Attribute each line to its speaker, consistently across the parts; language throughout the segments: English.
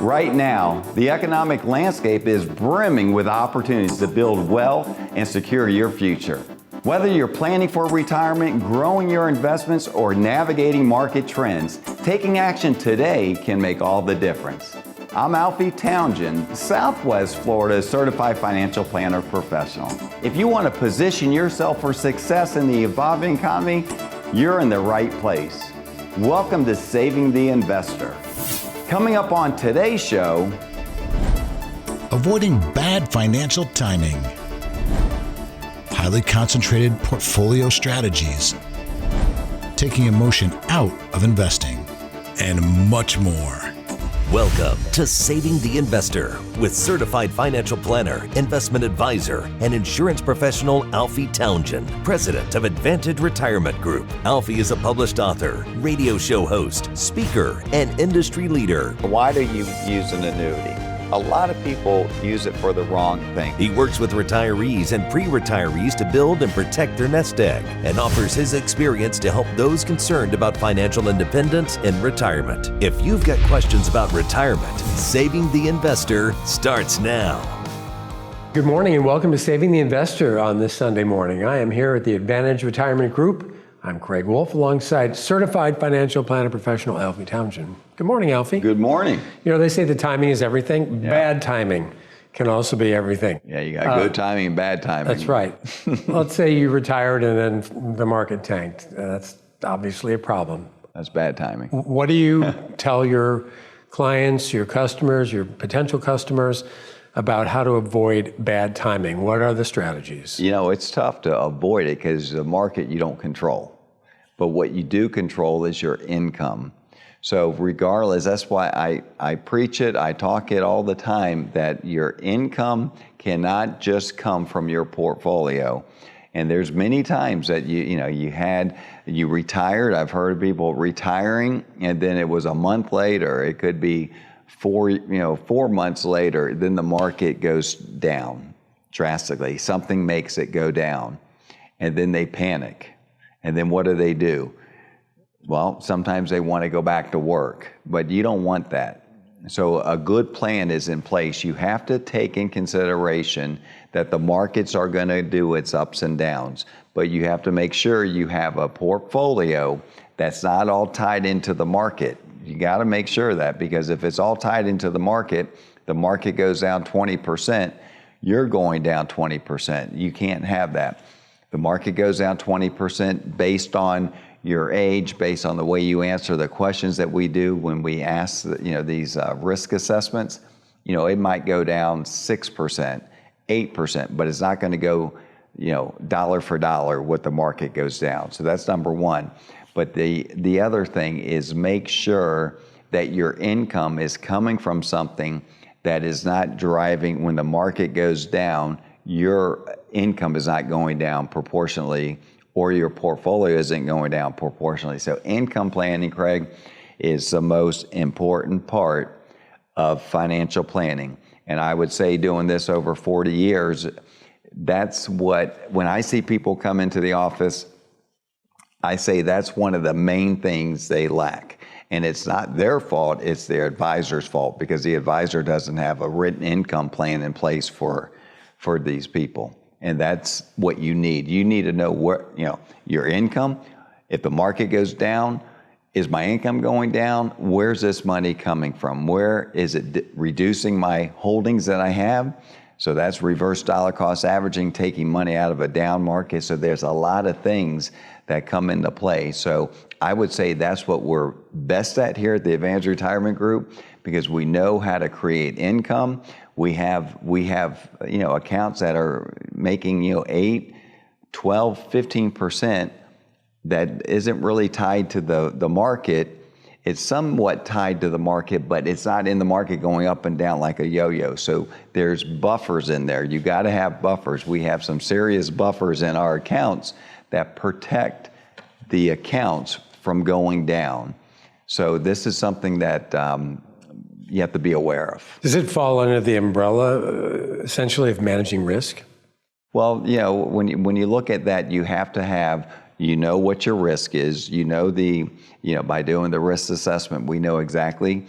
Speaker 1: Right now, the economic landscape is brimming with opportunities to build wealth and secure your future. Whether you're planning for retirement, growing your investments, or navigating market trends, taking action today can make all the difference. I'm Alfie Townsend, Southwest Florida's Certified Financial Planner Professional. If you want to position yourself for success in the evolving economy, you're in the right place. Welcome to Saving the Investor. Coming up on today's show,
Speaker 2: avoiding bad financial timing, highly concentrated portfolio strategies, taking emotion out of investing, and much more.
Speaker 3: Welcome to Saving the Investor with certified financial planner, investment advisor, and insurance professional Alfie Townsend, president of Advantage Retirement Group. Alfie is a published author, radio show host, speaker, and industry leader.
Speaker 1: why do you use an annuity? A lot of people use it for the wrong thing.
Speaker 3: He works with retirees and pre-retirees to build and protect their nest egg and offers his experience to help those concerned about financial independence in retirement. If you've got questions about retirement, Saving the Investor starts now.
Speaker 4: Good morning and welcome to Saving the Investor on this Sunday morning. I am here at the Advantage Retirement Group. I'm Craig Wolf alongside certified financial planner professional Alfie Townsend. Good morning, Alfie.
Speaker 1: Good morning.
Speaker 4: You know, they say the timing is everything.
Speaker 1: Yeah.
Speaker 4: Bad timing can also be everything.
Speaker 1: Yeah, you got good timing and bad timing.
Speaker 4: That's right. Let's say you retired and then the market tanked. That's obviously a problem.
Speaker 1: That's bad timing.
Speaker 4: What do you tell your clients, your customers, your potential customers about how to avoid bad timing? What are the strategies?
Speaker 1: You know, it's tough to avoid it because the market you don't control. But what you do control is your income. So regardless, that's why I preach it, I talk it all the time, that your income cannot just come from your portfolio. And there's many times that you retired. I've heard of people retiring and then it was a month later. It could be 4 months later, then the market goes down drastically. Something makes it go down and then they panic. And then what do? Well, sometimes they want to go back to work, but you don't want that. So a good plan is in place. You have to take in consideration that the markets are going to do its ups and downs, but you have to make sure you have a portfolio that's not all tied into the market. You got to make sure of that, because if it's all tied into the market goes down 20%, you're going down 20%. You can't have that. The market goes down 20% based on your age, based on the way you answer the questions that we do when we ask these risk assessments. It might go down 6%, 8%, but it's not going to go dollar for dollar what the market goes down. So that's number one. But the other thing is make sure that your income is coming from something that is not driving when the market goes down. Your income is not going down proportionally, or your portfolio isn't going down proportionally. So income planning, Craig, is the most important part of financial planning. And I would say doing this over 40 years, when I see people come into the office, I say that's one of the main things they lack. And it's not their fault, it's their advisor's fault, because the advisor doesn't have a written income plan in place for these people. And that's what you need. You need to know your income. If the market goes down, is my income going down? Where's this money coming from? Where is it reducing my holdings that I have? So that's reverse dollar cost averaging, taking money out of a down market. So there's a lot of things that come into play. So I would say that's what we're best at here at the Advantage Retirement Group, because we know how to create income. We have accounts that are making 8, 12, 15% that isn't really tied to the market. It's somewhat tied to the market, but it's not in the market going up and down like a yo-yo. So there's buffers in there. You got to have buffers. We have some serious buffers in our accounts that protect the accounts from going down. So this is something that you have to be aware of.
Speaker 4: Does it fall under the umbrella, essentially, of managing risk?
Speaker 1: Well, when you look at that, you have to have You know what your risk is. By doing the risk assessment, we know exactly,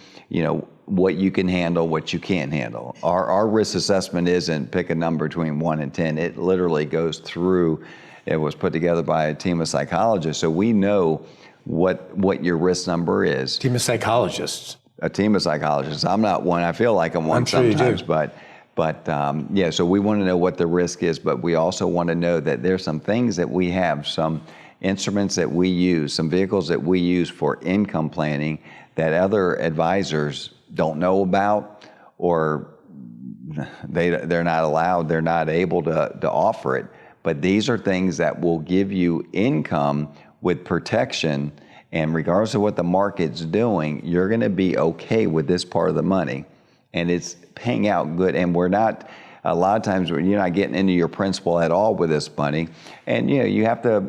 Speaker 1: what you can handle, what you can't handle. Our risk assessment isn't pick a number between 1 and 10. It literally goes through, it was put together by a team of psychologists. So we know what your risk number is.
Speaker 4: Team of psychologists.
Speaker 1: A team of psychologists. I'm not one. I feel like I'm one
Speaker 4: I'm sure
Speaker 1: sometimes,
Speaker 4: you do.
Speaker 1: But so we want to know what the risk is, but we also want to know that there's some things that we have, some instruments that we use, some vehicles that we use for income planning that other advisors don't know about, or they're not allowed, they're not able to offer it. But these are things that will give you income with protection, and regardless of what the market's doing, you're going to be okay with this part of the money, and it's paying out good. And we're not, a lot of times you're not getting into your principal at all with this money, and you have to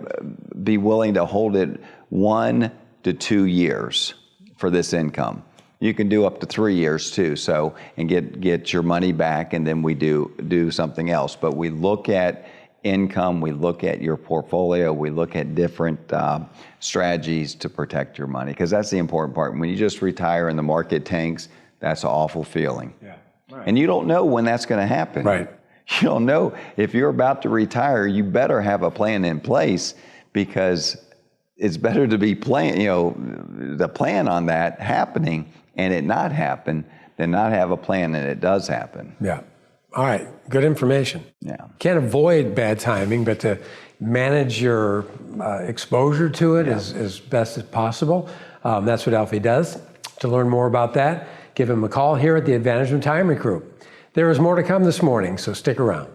Speaker 1: be willing to hold it 1 to 2 years for this income. You can do up to 3 years too, so, and get your money back, and then we do something else. But we look at income, we look at your portfolio, we look at different strategies to protect your money, because that's the important part. When you just retire and the market tanks, that's an awful feeling.
Speaker 4: Yeah. Right.
Speaker 1: And you don't know when that's going to happen.
Speaker 4: Right.
Speaker 1: You don't know. If you're about to retire, you better have a plan in place, because it's better to be the plan on that happening and it not happen than not have a plan and it does happen.
Speaker 4: Yeah. All right. Good information.
Speaker 1: Yeah.
Speaker 4: Can't avoid bad timing, but to manage your exposure to it as best as possible. That's what Alfie does. To learn more about that, give him a call here at the Advantage Retirement Group. There is more to come this morning, so stick around.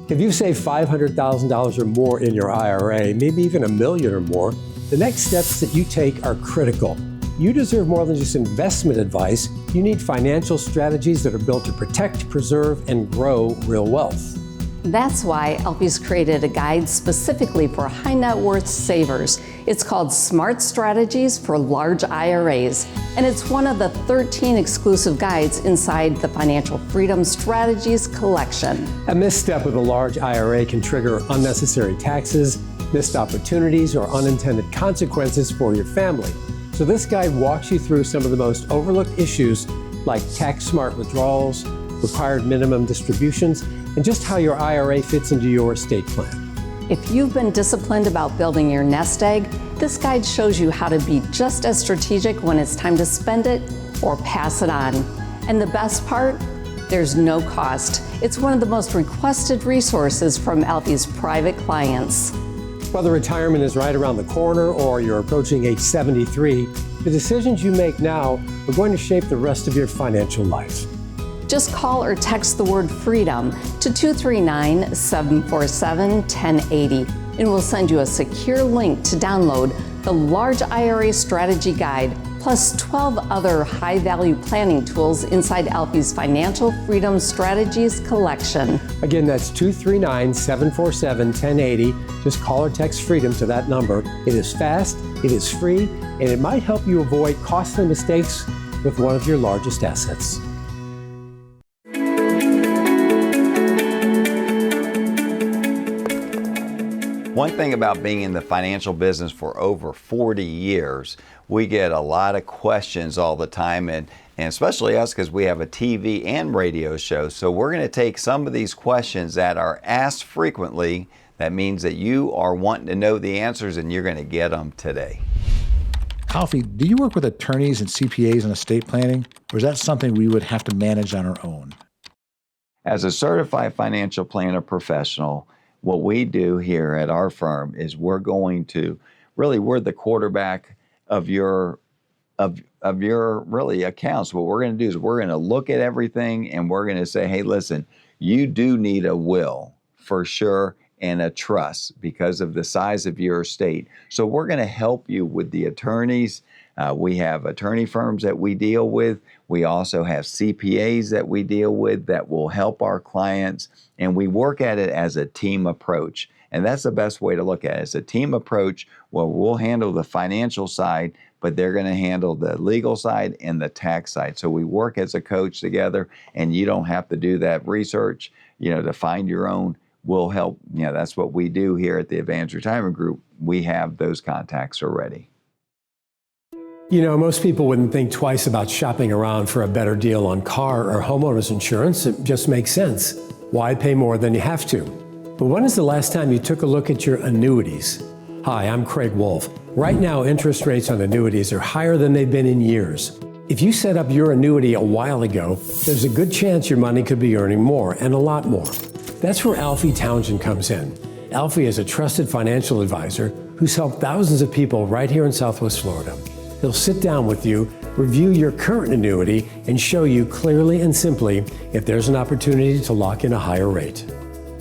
Speaker 4: If you've saved $500,000 or more in your IRA, maybe even $1 million or more, the next steps that you take are critical. You deserve more than just investment advice. You need financial strategies that are built to protect, preserve, and grow real wealth.
Speaker 5: That's why Alfie's created a guide specifically for high net worth savers. It's called Smart Strategies for Large IRAs, and it's one of the 13 exclusive guides inside the Financial Freedom Strategies collection.
Speaker 4: A misstep with a large IRA can trigger unnecessary taxes, missed opportunities, or unintended consequences for your family. So this guide walks you through some of the most overlooked issues, like tax-smart withdrawals, required minimum distributions, and just how your IRA fits into your estate plan.
Speaker 5: If you've been disciplined about building your nest egg, this guide shows you how to be just as strategic when it's time to spend it or pass it on. And the best part, there's no cost. It's one of the most requested resources from Alfie's private clients.
Speaker 4: Whether retirement is right around the corner or you're approaching age 73, the decisions you make now are going to shape the rest of your financial life.
Speaker 5: Just call or text the word FREEDOM to 239-747-1080, and we'll send you a secure link to download the Large IRA Strategy Guide, plus 12 other high-value planning tools inside Alfie's Financial Freedom Strategies collection.
Speaker 4: Again, that's 239-747-1080. Just call or text FREEDOM to that number. It is fast, it is free, and it might help you avoid costly mistakes with one of your largest assets.
Speaker 1: One thing about being in the financial business for over 40 years, we get a lot of questions all the time, and especially us, because we have a TV and radio show. So we're going to take some of these questions that are asked frequently. That means that you are wanting to know the answers, and you're going to get them today.
Speaker 2: Alfie, do you work with attorneys and CPAs in estate planning, or is that something we would have to manage on our own?
Speaker 1: As a certified financial planner professional, what we do here at our firm is we're the quarterback of your really accounts. What we're going to do is we're going to look at everything, and we're going to say, hey, listen, you do need a will for sure, and a trust because of the size of your estate. So we're going to help you with the attorneys. We have attorney firms that we deal with. We also have CPAs that we deal with that will help our clients. And we work at it as a team approach. And that's the best way to look at it. It's a team approach where we'll handle the financial side, but they're going to handle the legal side and the tax side. So we work as a coach together, and you don't have to do that research, to find your own. we'll help. That's what we do here at the Advantage Retirement Group. We have those contacts already.
Speaker 4: Most people wouldn't think twice about shopping around for a better deal on car or homeowners insurance. It just makes sense. Why pay more than you have to? But when is the last time you took a look at your annuities? Hi, I'm Craig Wolf. Right now, interest rates on annuities are higher than they've been in years. If you set up your annuity a while ago, there's a good chance your money could be earning more, and a lot more. That's where Alfie Townsend comes in. Alfie is a trusted financial advisor who's helped thousands of people right here in Southwest Florida. He'll sit down with you, review your current annuity, and show you clearly and simply if there's an opportunity to lock in a higher rate.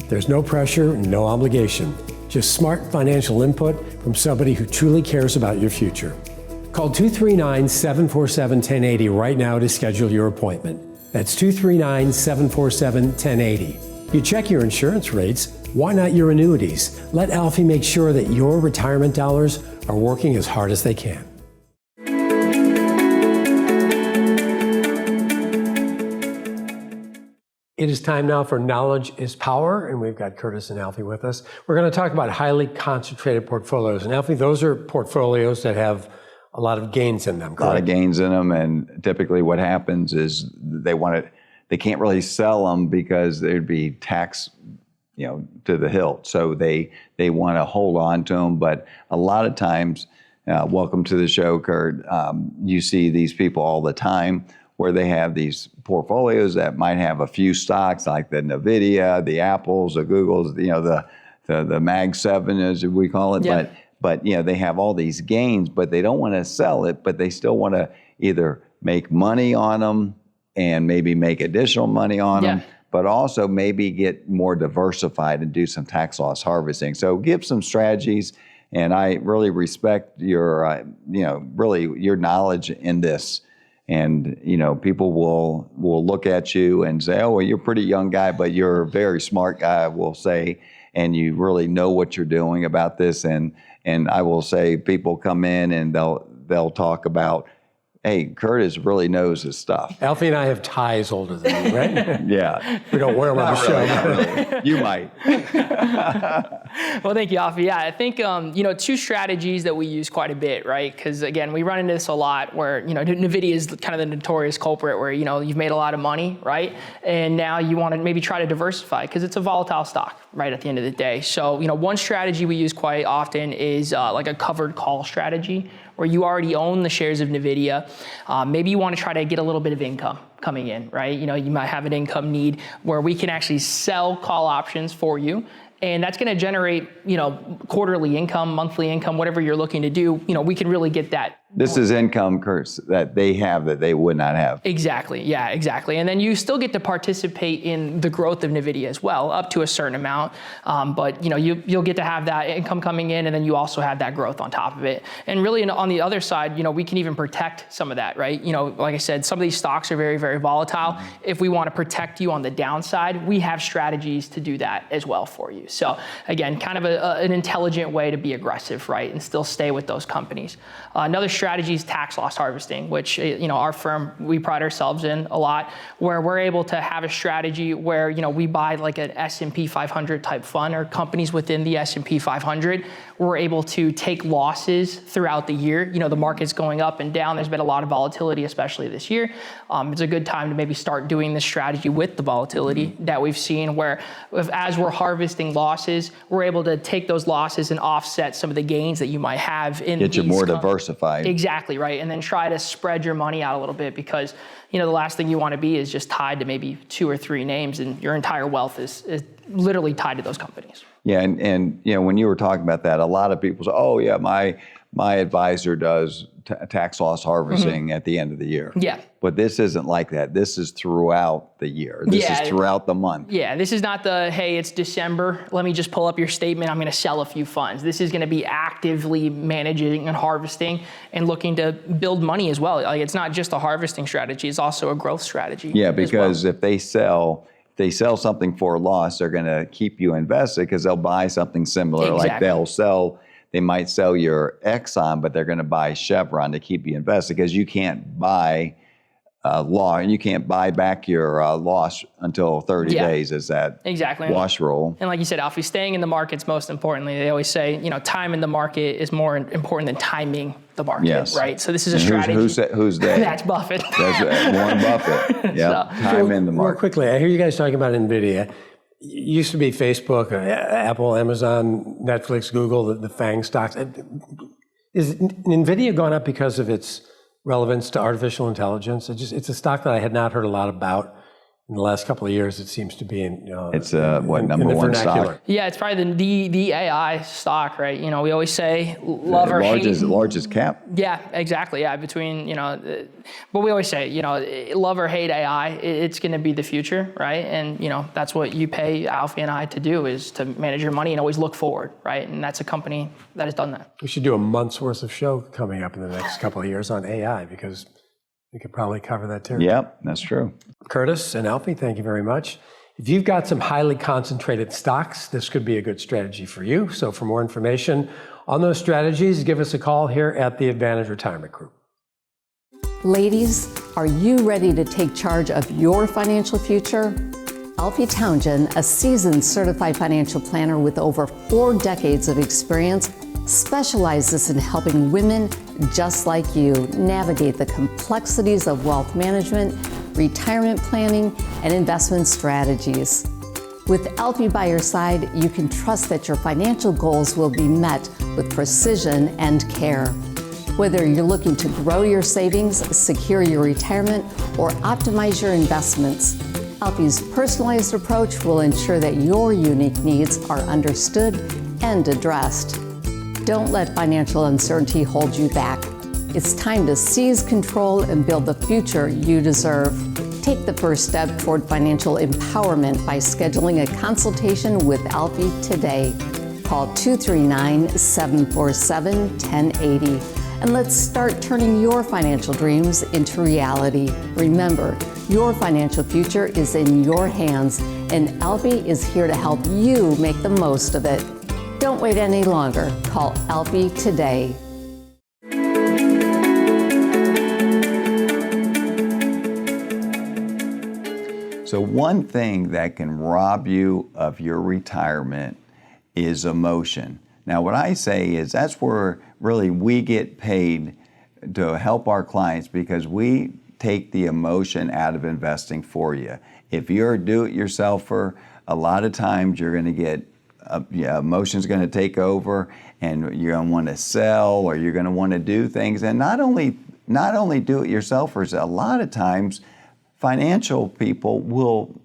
Speaker 4: There's no pressure and no obligation, just smart financial input from somebody who truly cares about your future. Call 239-747-1080 right now to schedule your appointment. That's 239-747-1080. You check your insurance rates, why not your annuities? Let Alfie make sure that your retirement dollars are working as hard as they can. It is time now for Knowledge is Power, and we've got Curtis and Alfie with us. We're going to talk about highly concentrated portfolios. And Alfie, those are portfolios that have a lot of gains in them, correct?
Speaker 1: A lot of gains in them, and typically what happens is they can't really sell them because there'd be tax, to the hilt. So they want to hold on to them. But a lot of times, welcome to the show, Kurt. You see these people all the time where they have these portfolios that might have a few stocks like the NVIDIA, the Apples, the Googles, the Mag 7 as we call it.
Speaker 6: Yeah.
Speaker 1: But they have all these gains, but they don't want to sell it, but they still want to either make money on them and maybe make additional money on them, but also maybe get more diversified and do some tax loss harvesting. So give some strategies, and I really respect your, really your knowledge in this. And, people will look at you and say, oh, well, you're a pretty young guy, but you're a very smart guy, we'll say, and you really know what you're doing about this. And I will say people come in and they'll talk about, hey, Curtis really knows his stuff.
Speaker 4: Alfie and I have ties older than you, right?
Speaker 1: Yeah.
Speaker 4: We don't wear them on the show.
Speaker 1: Not really. You might.
Speaker 6: Well, thank you, Alfie. Yeah, I think, two strategies that we use quite a bit, right? Because again, we run into this a lot where, NVIDIA is kind of the notorious culprit where, you've made a lot of money, right? And now you want to maybe try to diversify because it's a volatile stock, right, at the end of the day. So, one strategy we use quite often is like a covered call strategy, where you already own the shares of NVIDIA. Maybe you want to try to get a little bit of income coming in, right? You might have an income need where we can actually sell call options for you. And that's going to generate, quarterly income, monthly income, whatever you're looking to do. We can really get that.
Speaker 1: This is income, Kurt, that they have that they would not have.
Speaker 6: Exactly. Yeah, exactly. And then you still get to participate in the growth of NVIDIA as well, up to a certain amount. But you'll get to have that income coming in, and then you also have that growth on top of it. And really, on the other side, we can even protect some of that, right? Like I said, some of these stocks are very, very volatile. If we want to protect you on the downside, we have strategies to do that as well for you. So again, kind of an intelligent way to be aggressive, right, and still stay with those companies. Another strategy is tax loss harvesting, which our firm, we pride ourselves in a lot, where we're able to have a strategy where we buy like an S&P 500 type fund or companies within the S&P 500. We're able to take losses throughout the year. The market's going up and down. There's been a lot of volatility, especially this year. It's a good time to maybe start doing this strategy with the volatility that we've seen, where as we're harvesting losses, we're able to take those losses and offset some of the gains that you might have in
Speaker 1: Get you more diversified.
Speaker 6: Exactly, right. And then try to spread your money out a little bit because, the last thing you want to be is just tied to maybe 2 or 3 names, and your entire wealth is literally tied to those companies.
Speaker 1: Yeah, and when you were talking about that, a lot of people say, oh, yeah, my advisor does tax loss harvesting at the end of the year.
Speaker 6: Yeah.
Speaker 1: But this isn't like that. This is throughout the year. This is throughout the month.
Speaker 6: Yeah, this is not hey, it's December, let me just pull up your statement, I'm going to sell a few funds. This is going to be actively managing and harvesting and looking to build money as well. Like, it's not just a harvesting strategy, it's also a growth strategy.
Speaker 1: Yeah, because if they sell something for a loss, they're going to keep you invested because they'll buy something similar.
Speaker 6: Exactly.
Speaker 1: Like they might sell your Exxon, but they're going to buy Chevron to keep you invested because you can't buy law, and you can't buy back your loss until 30
Speaker 6: Yeah.
Speaker 1: days. Is that
Speaker 6: Exactly.
Speaker 1: wash rule?
Speaker 6: And like you said, Alfie, staying in the market's most importantly. They always say, time in the market is more important than timing the market,
Speaker 1: Yes.
Speaker 6: right? So this is a
Speaker 1: And
Speaker 6: strategy.
Speaker 1: who's that?
Speaker 6: That's Buffett.
Speaker 1: That's Warren Buffett. Yeah, time in the
Speaker 4: Real
Speaker 1: market.
Speaker 4: quickly, I hear you guys talking about NVIDIA. It used to be Facebook, Apple, Amazon, Netflix, Google, the FANG stocks. Is NVIDIA gone up because of its relevance to artificial intelligence? It's a stock that I had not heard a lot about. In the last couple of years, it seems to be
Speaker 1: It's
Speaker 4: in
Speaker 1: number
Speaker 4: the
Speaker 1: one
Speaker 4: vernacular.
Speaker 1: stock?
Speaker 6: Yeah, it's probably the AI stock, right? We always say love or hate.
Speaker 1: Largest cap.
Speaker 6: Yeah, exactly. Yeah, between, but we always say, love or hate AI, it's going to be the future, right? And, that's what you pay Alfie and I to do, is to manage your money and always look forward, right? And that's a company that has done that.
Speaker 4: We should do a month's worth of show coming up in the next couple of years on AI, because we could probably cover that too.
Speaker 1: Yep, that's true.
Speaker 4: Curtis and Alfie, thank you very much. If you've got some highly concentrated stocks, this could be a good strategy for you. So for more information on those strategies, give us a call here at the Advantage Retirement Group.
Speaker 5: Ladies, are you ready to take charge of your financial future? Alfie Townsend, a seasoned certified financial planner with over 4 decades of experience, specializes in helping women just like you navigate the complexities of wealth management, retirement planning, and investment strategies. With Alfie by your side, you can trust that your financial goals will be met with precision and care. Whether you're looking to grow your savings, secure your retirement, or optimize your investments, Alfie's personalized approach will ensure that your unique needs are understood and addressed. Don't let financial uncertainty hold you back. It's time to seize control and build the future you deserve. Take the first step toward financial empowerment by scheduling a consultation with Alfie today. Call 239-747-1080 and let's start turning your financial dreams into reality. Remember, your financial future is in your hands, and Alfie is here to help you make the most of it. Don't wait any longer. Call Alfie today.
Speaker 1: So one thing that can rob you of your retirement is emotion. Now, what I say is that's where really we get paid to help our clients, because we take the emotion out of investing for you. If you're a do-it-yourselfer, a lot of times you're going to get emotion's going to take over, and you're going to want to sell, or you're going to want to do things. And not only do-it-yourselfers, a lot of times financial people will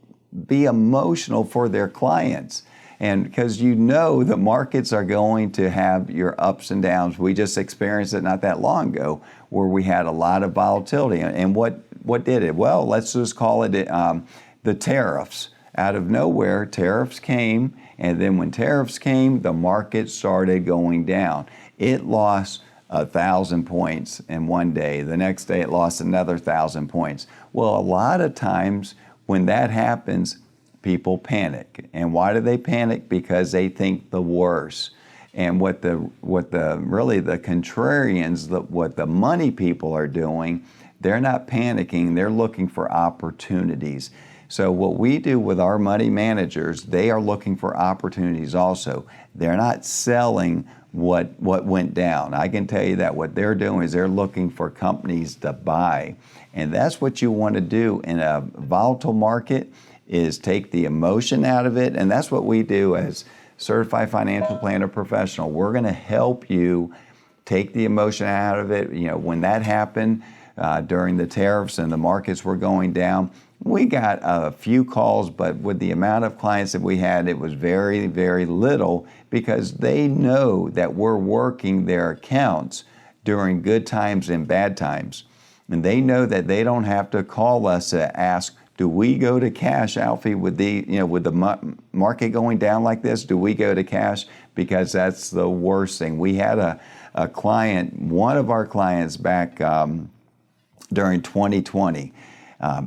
Speaker 1: be emotional for their clients. And because the markets are going to have your ups and downs. We just experienced it not that long ago, where we had a lot of volatility. And what did it? Well, let's just call it the tariffs. Out of nowhere, tariffs came, and then when tariffs came, the market started going down. It lost 1,000 points in one day. The next day, it lost another 1,000 points. Well, a lot of times when that happens, people panic. And why do they panic? Because they think the worst. And what the contrarians, what the money people are doing, they're not panicking. They're looking for opportunities. So what we do with our money managers, they are looking for opportunities also. They're not selling what went down. I can tell you that what they're doing is they're looking for companies to buy. And that's what you want to do in a volatile market, is take the emotion out of it. And that's what we do as Certified Financial Planner Professional. We're going to help you take the emotion out of it. When that happened during the tariffs and the markets were going down, we got a few calls, but with the amount of clients that we had, it was very, very little, because they know that we're working their accounts during good times and bad times. And they know that they don't have to call us to ask, do we go to cash, Alfie, with the market going down like this? Do we go to cash? Because that's the worst thing. We had a client, one of our clients back during 2020.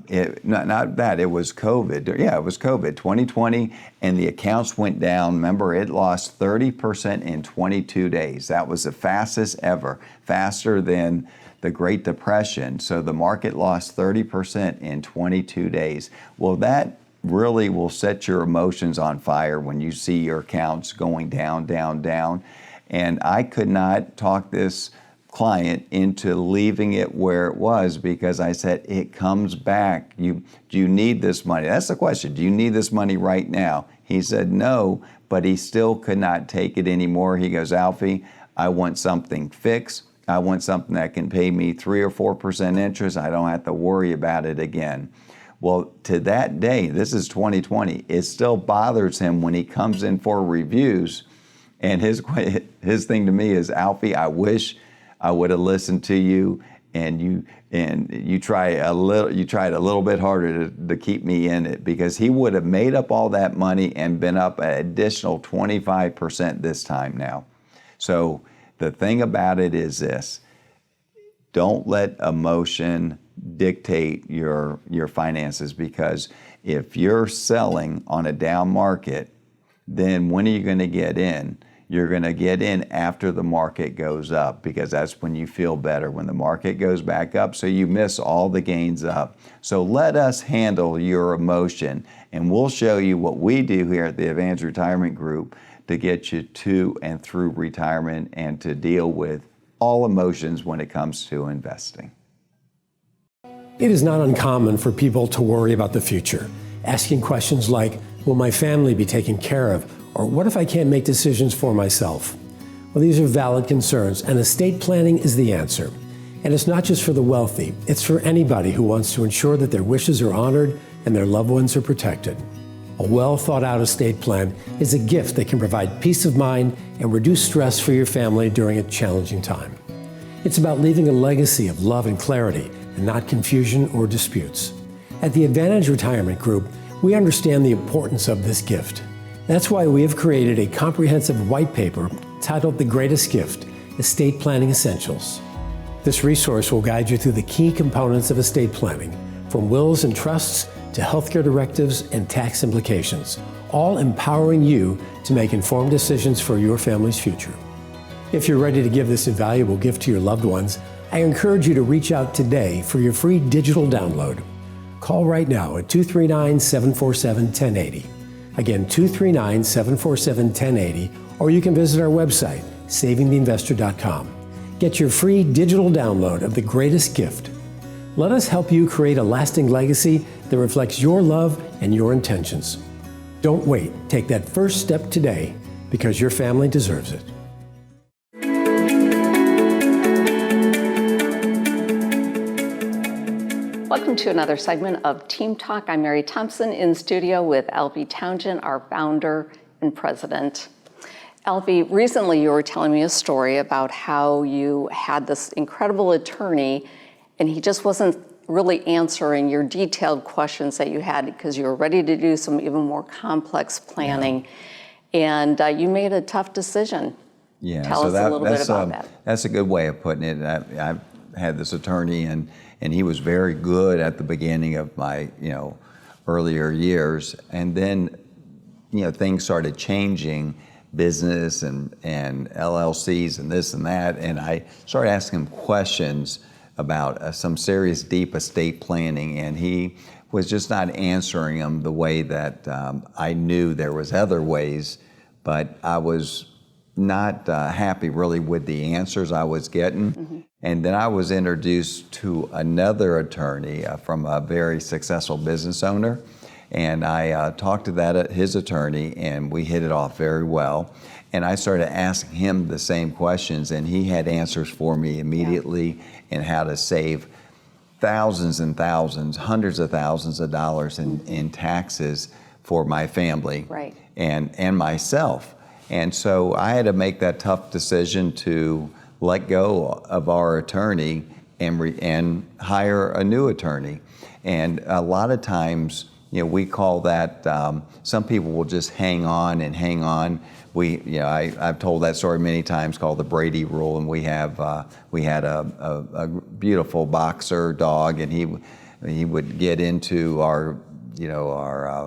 Speaker 1: It was COVID. Yeah, it was COVID, 2020, and the accounts went down. Remember, it lost 30% in 22 days. That was the fastest ever, faster than the Great Depression. So the market lost 30% in 22 days. Well, that really will set your emotions on fire when you see your accounts going down, down, down. And I could not talk this client into leaving it where it was because I said, it comes back. Do you need this money? That's the question. Do you need this money right now? He said no, but he still could not take it anymore. He goes, Alfie, I want something fixed. I want something that can pay me 3 or 4% interest. I don't have to worry about it again. Well, to that day, this is 2020, it still bothers him when he comes in for reviews. And his thing to me is, Alfie, I wish I would have listened to you, and you tried a little bit harder to keep me in it, because he would have made up all that money and been up an additional 25% this time now. So the thing about it is this: don't let emotion dictate your finances, because if you're selling on a down market, then when are you going to get in? You're going to get in after the market goes up, because that's when you feel better, when the market goes back up, so you miss all the gains up. So let us handle your emotion, and we'll show you what we do here at the Advantage Retirement Group to get you to and through retirement and to deal with all emotions when it comes to investing.
Speaker 4: It is not uncommon for people to worry about the future, asking questions like, will my family be taken care of? Or what if I can't make decisions for myself? Well, these are valid concerns, and estate planning is the answer. And it's not just for the wealthy, it's for anybody who wants to ensure that their wishes are honored and their loved ones are protected. A well thought out estate plan is a gift that can provide peace of mind and reduce stress for your family during a challenging time. It's about leaving a legacy of love and clarity, and not confusion or disputes. At the Advantage Retirement Group, we understand the importance of this gift. That's why we have created a comprehensive white paper titled The Greatest Gift: Estate Planning Essentials. This resource will guide you through the key components of estate planning, from wills and trusts to healthcare directives and tax implications, all empowering you to make informed decisions for your family's future. If you're ready to give this invaluable gift to your loved ones, I encourage you to reach out today for your free digital download. Call right now at 239-747-1080. Again, 239-747-1080, or you can visit our website, savingtheinvestor.com. Get your free digital download of The Greatest Gift. Let us help you create a lasting legacy that reflects your love and your intentions. Don't wait. Take that first step today, because your family deserves it.
Speaker 5: Welcome to another segment of Team Talk. I'm Mary Thompson, in studio with Alfie Townsend, our founder and president. Alfie, recently you were telling me a story about how you had this incredible attorney and he just wasn't really answering your detailed questions that you had because you were ready to do some even more complex planning. Yeah. And you made a tough decision. Yeah. Tell us a little bit about that.
Speaker 1: That's a good way of putting it. I've had this attorney, and he was very good at the beginning of my, earlier years. And then, things started changing, business and LLCs and this and that. And I started asking him questions about some serious deep estate planning. And he was just not answering them the way that I knew there was other ways, but I was not happy really with the answers I was getting. Mm-hmm. And then I was introduced to another attorney from a very successful business owner. And I talked to his attorney, and we hit it off very well. And I started asking him the same questions, and he had answers for me immediately in how to save thousands and thousands, hundreds of thousands of dollars in taxes for my family, right, and myself. And so I had to make that tough decision to let go of our attorney and hire a new attorney. And a lot of times, we call that, some people will just hang on and hang on. I've told that story many times, called the Brady Rule, and we had a beautiful boxer dog, and he would get into our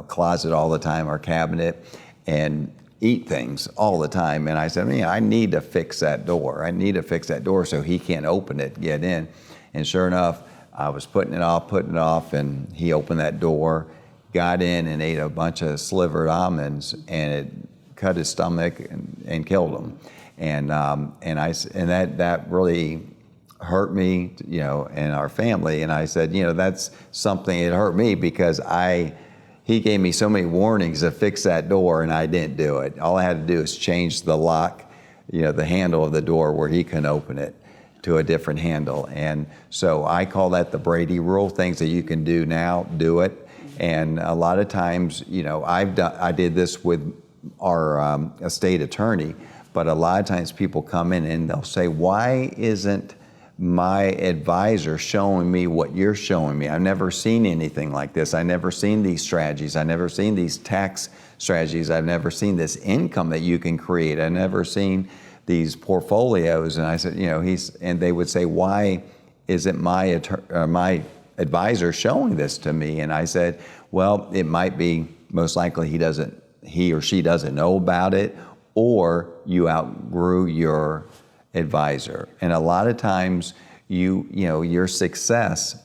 Speaker 1: closet all the time, our cabinet, and eat things all the time. And I said, I need to fix that door. I need to fix that door so he can't open it, get in. And sure enough, I was putting it off, and he opened that door, got in and ate a bunch of slivered almonds, and it cut his stomach and killed him. And that really hurt me, and our family. And I said, that's something, it hurt me because he gave me so many warnings to fix that door, and I didn't do it. All I had to do is change the lock, the handle of the door where he couldn't open it, to a different handle. And so I call that the Brady rule. Things that you can do now, do it. And a lot of times, I did this with our estate attorney, but a lot of times people come in and they'll say, why isn't my advisor showing me what you're showing me? I've never seen anything like this. I've never seen these strategies. I've never seen these tax strategies. I've never seen this income that you can create. I've never seen these portfolios. And I said, and they would say, why isn't my advisor showing this to me? And I said, well, it might be most likely he or she doesn't know about it, or you outgrew your advisor. And a lot of times your success,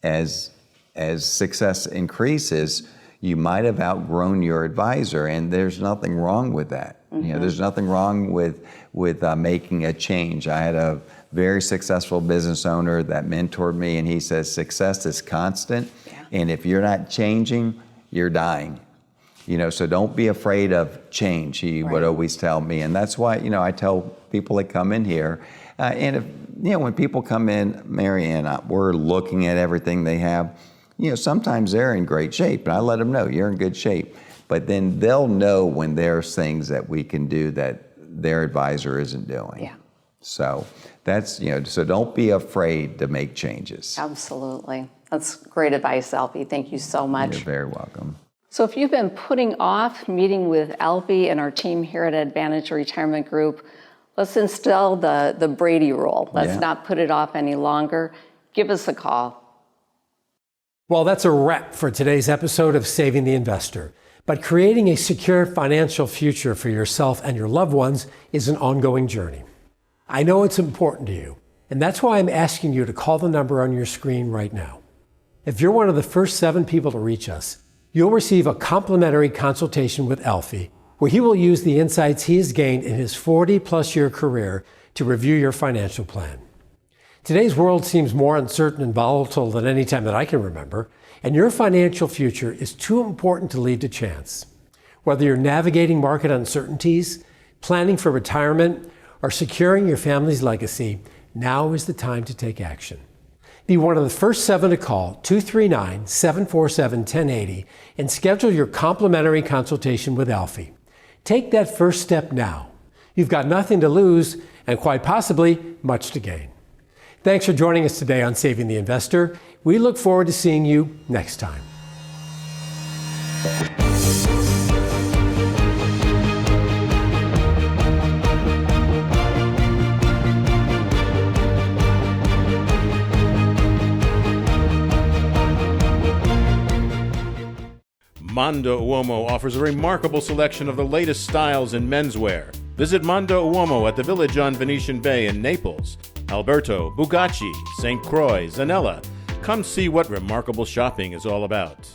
Speaker 1: as success increases, you might have outgrown your advisor, and there's nothing wrong with that. There's nothing wrong with making a change. I had a very successful business owner that mentored me, and he says success is constant, and if you're not changing, you're dying. So don't be afraid of change, he would always tell me. And that's why, I tell people that come in here, and if, when people come in, Marianne, we're looking at everything they have, sometimes they're in great shape, and I let them know you're in good shape. But then they'll know when there's things that we can do that their advisor isn't doing.
Speaker 5: Yeah.
Speaker 1: So that's, so don't be afraid to make changes.
Speaker 5: Absolutely. That's great advice, Alfie. Thank you so much.
Speaker 1: You're very welcome.
Speaker 5: So if you've been putting off meeting with Alfie and our team here at Advantage Retirement Group, let's instill the Brady rule. Let's not put it off any longer. Give us a call.
Speaker 4: Well, that's a wrap for today's episode of Saving the Investor. But creating a secure financial future for yourself and your loved ones is an ongoing journey. I know it's important to you, and that's why I'm asking you to call the number on your screen right now. If you're one of the first 7 people to reach us, you'll receive a complimentary consultation with Alfie, where he will use the insights he has gained in his 40-plus year career to review your financial plan. Today's world seems more uncertain and volatile than any time that I can remember, and your financial future is too important to leave to chance. Whether you're navigating market uncertainties, planning for retirement, or securing your family's legacy, now is the time to take action. Be one of the first 7 to call 239-747-1080 and schedule your complimentary consultation with Alfie. Take that first step now. You've got nothing to lose and quite possibly much to gain. Thanks for joining us today on Saving the Investor. We look forward to seeing you next time.
Speaker 7: Mondo Uomo offers a remarkable selection of the latest styles in menswear. Visit Mondo Uomo at the Village on Venetian Bay in Naples, Alberto, Bugacci, St. Croix, Zanella. Come see what remarkable shopping is all about.